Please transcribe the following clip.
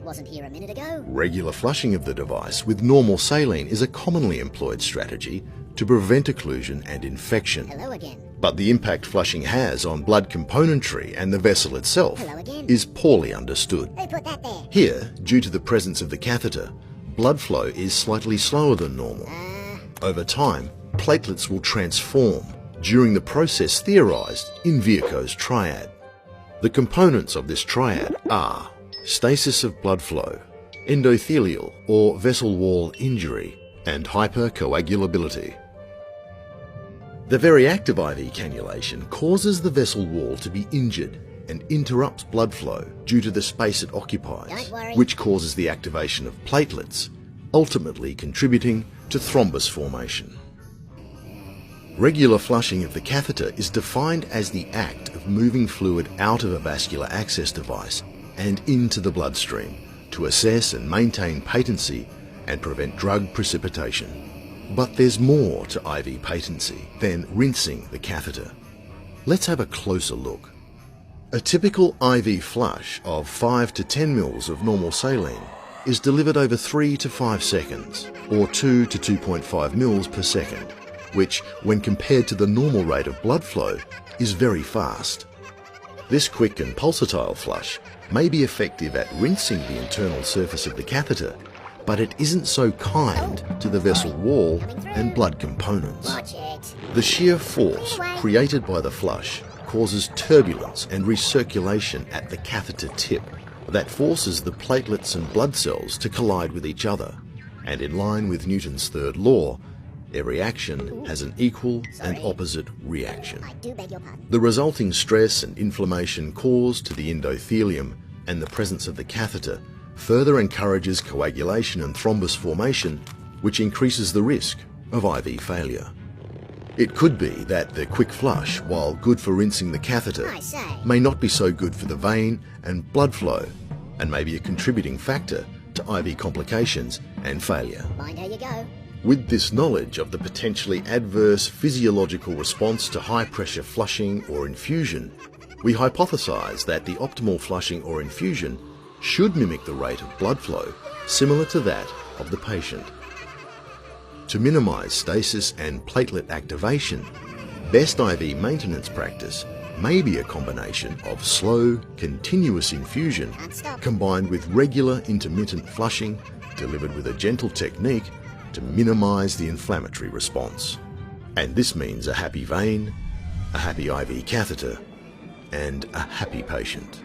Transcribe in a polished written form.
wasn't here a minute ago. Regular flushing of the device with normal saline is a commonly employed strategy to prevent occlusion and infection. Hello again. But the impact flushing has on blood componentry and the vessel itself is poorly understood. Who put that there? Here, due to the presence of the catheter, blood flow is slightly slower than normal. Over time, platelets will transform during the process theorized in Virchow's triad. The components of this triad are stasis of blood flow, endothelial or vessel wall injury, and hypercoagulability. The very act of IV cannulation causes the vessel wall to be injured and interrupts blood flow due to the space it occupies, which causes the activation of platelets, ultimately contributing to thrombus formation. Regular flushing of the catheter is defined as the act of moving fluid out of a vascular access device and into the bloodstream to assess and maintain patency and prevent drug precipitation. But there's more to IV patency than rinsing the catheter. Let's have a closer look. A typical IV flush of 5 to 10 mils of normal saline is delivered over 3 to 5 seconds, or 2 to 2.5 mils per second, which, when compared to the normal rate of blood flow, is very fast. This quick and pulsatile flush may be effective at rinsing the internal surface of the catheter, but it isn't so kind to the vessel wall and blood components. The shear force created by the flush causes turbulence and recirculation at the catheter tip that forces the platelets and blood cells to collide with each other, and in line with Newton's third law, every action has an equal and opposite reaction. The resulting stress and inflammation caused to the endothelium and the presence of the catheter further encourages coagulation and thrombus formation, which increases the risk of IV failure. It could be that the quick flush, while good for rinsing the catheter, may not be so good for the vein and blood flow, and may be a contributing factor to IV complications and failure. Mind how you go. With this knowledge of the potentially adverse physiological response to high-pressure flushing or infusion, we hypothesize that the optimal flushing or infusion should mimic the rate of blood flow similar to that of the patient. To minimize stasis and platelet activation, best IV maintenance practice may be a combination of slow, continuous infusion combined with regular intermittent flushing delivered with a gentle technique to minimize the inflammatory response. And this means a happy vein, a happy IV catheter, and a happy patient.